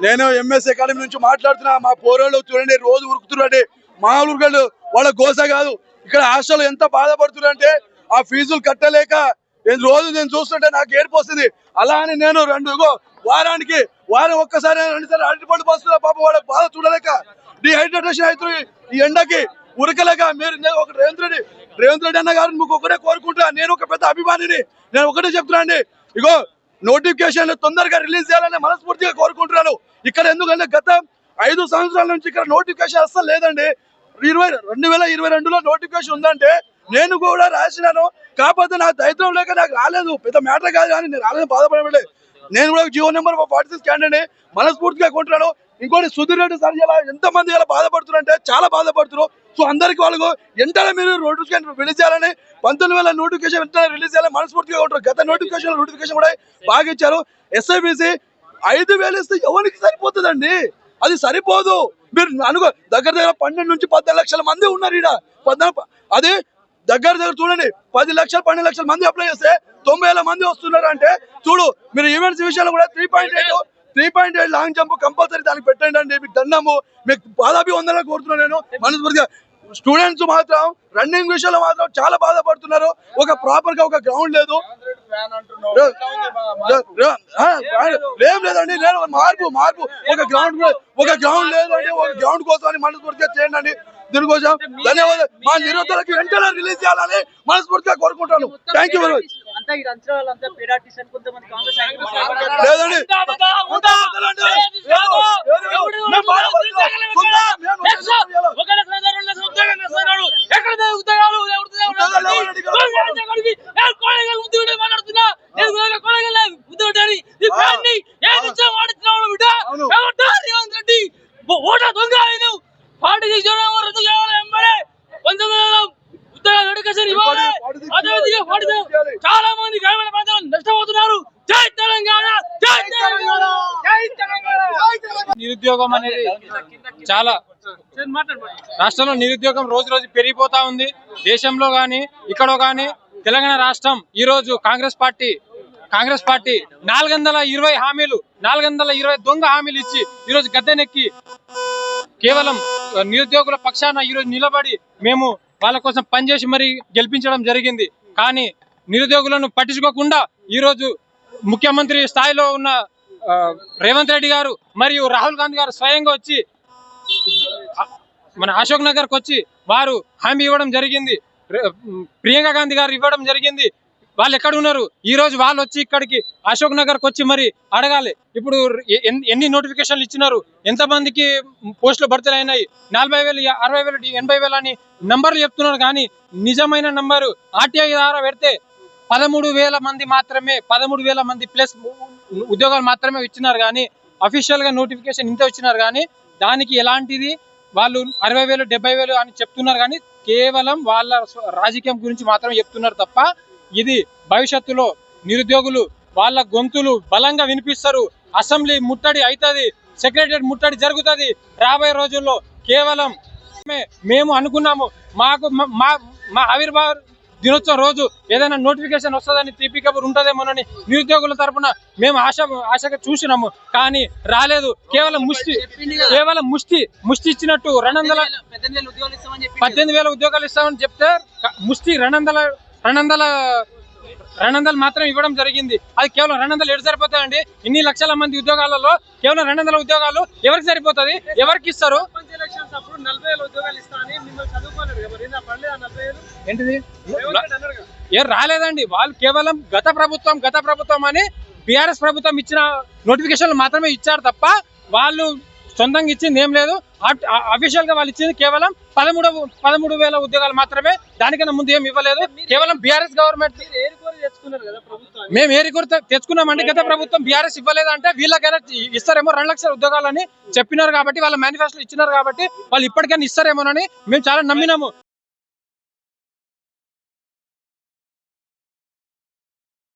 నేను MS academy నుంచి మాట్లాడుతున్నా. మా పోరోళ్ళు చూడండి రోజు ఉరుకుతున్నారండి. మామూలు వాళ్ళ గోస కాదు. ఇక్కడ హాస్టల్ ఎంత బాధపడుతున్నారంటే ఆ ఫీజులు కట్టలేక రోజు నేను చూస్తుంటే నాకు ఏడుపు వస్తుంది. అలా అని నేను వారం ఒక్కసారి 2 సార్లు అరటిపండు పోస్తున్నా. పాప వాళ్ళ బాధ చూడలేక డిహైడ్రేషన్ అవుతుంది ఈ ఎండకి ఉరకలేక. మీరు ఒక రేవంత్ రెడ్డి అన్న గారు మీకు ఒకటే కోరుకుంటా. నేను ఒక పెద్ద అభిమానిని. నేను ఒకటే చెప్తున్నా అండి, ఇగో నోటిఫికేషన్ తొందరగా రిలీజ్ చేయాలని మనస్ఫూర్తిగా కోరుకుంటున్నాను. ఇక్కడ ఎందుకంటే గత 5 సంవత్సరాల నుంచి ఇక్కడ నోటిఫికేషన్ అస్సలు లేదండి. 2022లో నోటిఫికేషన్ ఉందంటే నేను కూడా రాసినాను. కాకపోతే నాకు ధైర్యం లేక నాకు రాలేదు. పెద్ద మ్యాటర్ కాదు కానీ నేను రాలేదు, బాధపడలేదు. నేను కూడా జీవో నెంబర్ 46 క్యాండిడేట్ మనస్ఫూర్తిగా కొంటున్నాను. ఇంకోటి సుధీర్ రెడ్డి సార్ ఇలా ఎంతమంది ఇలా బాధపడుతున్నారు అంటే చాలా బాధపడుతున్నారు. సో అందరికి వాళ్ళకు వెంటనే మీరు నోటిఫికేషన్ రిలీజ్ చేయాలని 19,000 నోటిఫికేషన్ వెంటనే రిలీజ్ చేయాలని మనస్ఫూర్తిగా ఉంటారు. గత నోటిఫికేషన్ కూడా బాగా ఇచ్చారు. ఎస్ఐబిసి 5,000 ఇస్తే ఎవరికి సరిపోతుందండి? అది సరిపోదు. మీరు దగ్గర 12 నుంచి 14 లక్షల మంది ఉన్నారు ఇక్కడ. అది దగ్గర చూడండి 10 లక్షలు 12 లక్షల మంది అప్లై చేస్తే 90,000 మంది వస్తున్నారు అంటే చూడు. మీరు ఈవెంట్స్ విషయాలు కూడా 3.8 లాంగ్ జంప్ కంపల్సరీ దానికి పెట్టండి అండి. మీకు దండము, మీకు పాదాభివందనలు కోరుతున్నాను నేను మనస్ఫూర్తిగా. స్టూడెంట్స్ మాత్రం రన్నింగ్ విషయంలో మాత్రం చాలా బాధపడుతున్నారు. ఒక ప్రాపర్ గా ఒక గ్రౌండ్ లేదు. ఏం లేదండి. నేను మార్పు ఒక గ్రౌండ్ లేదండి. ఒక గ్రౌండ్ కోసం మనస్ఫూర్తిగా చేయండి అండి. దీనికోసం ధన్యవాదాలు. మా నిరుద్యోగులకు వెంటనే రిలీజ్ చేయాలని మనస్ఫూర్తిగా కోరుకుంటాను. Thank you very much. లేదండి చాలా మంది గ్రామీణ ప్రాంతాల్లో నష్టపోతున్నారు. జై తెలంగాణ, జై తెలంగాణ, జై తెలంగాణ. నిరుద్యోగం అనేది చాలా రాష్ట్రంలో నిరుద్యోగం రోజు రోజు పెరిగిపోతా ఉంది. దేశంలో గాని ఇక్కడ గాని తెలంగాణ రాష్ట్రం ఈ రోజు కాంగ్రెస్ పార్టీ 420 హామీలు 420 దొంగ హామీలు ఇచ్చి ఈరోజు గద్దెనెక్కి కేవలం నిరుద్యోగుల పక్షాన ఈరోజు నిలబడి మేము వాళ్ళ కోసం పనిచేసి మరి గెలిపించడం జరిగింది. కానీ నిరుద్యోగులను పట్టించుకోకుండా ఈరోజు ముఖ్యమంత్రి స్థాయిలో ఉన్న రేవంత్ రెడ్డి గారు మరియు రాహుల్ గాంధీ గారు స్వయంగా వచ్చి మన అశోక్ నగర్కి వచ్చి వారు హామీ ఇవ్వడం జరిగింది. ప్రియాంక గాంధీ గారు ఇవ్వడం జరిగింది. వాళ్ళు ఎక్కడ ఉన్నారు? ఈ రోజు వాళ్ళు వచ్చి ఇక్కడికి అశోక్ నగర్కి వచ్చి మరి అడగాలి. ఇప్పుడు ఎన్ని నోటిఫికేషన్లు ఇచ్చినారు, ఎంతమందికి పోస్టులు భర్తీ అయినాయి, 40,000 60,000 80,000 అని నంబర్లు చెప్తున్నారు. కానీ నిజమైన నంబరు ఆర్టీఐ ద్వారా పెడితే 13,000 మంది మాత్రమే 13,000 మంది ప్లస్ ఉద్యోగాలు మాత్రమే ఇచ్చినారు. కానీ అఫీషియల్ గా నోటిఫికేషన్ ఇంత ఇచ్చినారు. కానీ దానికి ఎలాంటిది వాళ్ళు 60,000 70,000 అని చెప్తున్నారు. కానీ కేవలం వాళ్ళ రాజకీయం గురించి మాత్రం చెప్తున్నారు తప్ప ఇది భవిష్యత్తులో నిరుద్యోగులు వాళ్ళ గొంతులు బలంగా వినిపిస్తారు. అసెంబ్లీ ముట్టడి అవుతుంది, సెక్రటరియట్ ముట్టడి జరుగుతుంది రాబోయే రోజుల్లో. కేవలం మేము అనుకున్నాము మా ఆవిర్భావ దినోత్సవం రోజు ఏదైనా నోటిఫికేషన్ వస్తుందని తీపి కబురు ఉంటుందేమోనని నిరుద్యోగుల తరఫున మేము ఆశగా చూసినాము. కానీ రాలేదు. కేవలం ముష్టి ఇచ్చినట్టు 18,000 ఉద్యోగాలు ఇస్తామని చెప్తే ముష్టి 200 మాత్రం ఇవ్వడం జరిగింది. అది కేవలం 200 ఎటు సరిపోతాయండి? ఇన్ని లక్షల మంది ఉద్యోగాలలో కేవలం 200 ఉద్యోగాలు ఎవరికి సరిపోతుంది? ఎవరికి ఇస్తారు? ఏంటిది రాలేదండి. వాళ్ళు కేవలం గత ప్రభుత్వం అని బీఆర్ఎస్ ప్రభుత్వం ఇచ్చిన నోటిఫికేషన్లు మాత్రమే ఇచ్చారు తప్ప వాళ్ళు సొంతంగా ఇచ్చింది ఏం లేదు. అఫీషియల్ గా వాళ్ళు ఇచ్చింది కేవలం 13,000 ఉద్యోగాలు మాత్రమే. దానికన్నా ముందు ఏం ఇవ్వలేదు. కేవలం బీఆర్ఎస్ గవర్నమెంట్ మేము ఏరికోరి తెచ్చుకున్నామండి. గత ప్రభుత్వం బీఆర్ఎస్ ఇవ్వలేదంటే వీళ్ళకైనా ఇస్తారేమో 2 లక్షల ఉద్యోగాలని చెప్పినారు. కాబట్టి వాళ్ళ మేనిఫెస్టో ఇచ్చినారు. కాబట్టి వాళ్ళు ఇప్పటికైనా ఇస్తారేమోనని మేము చాలా నమ్మినాము.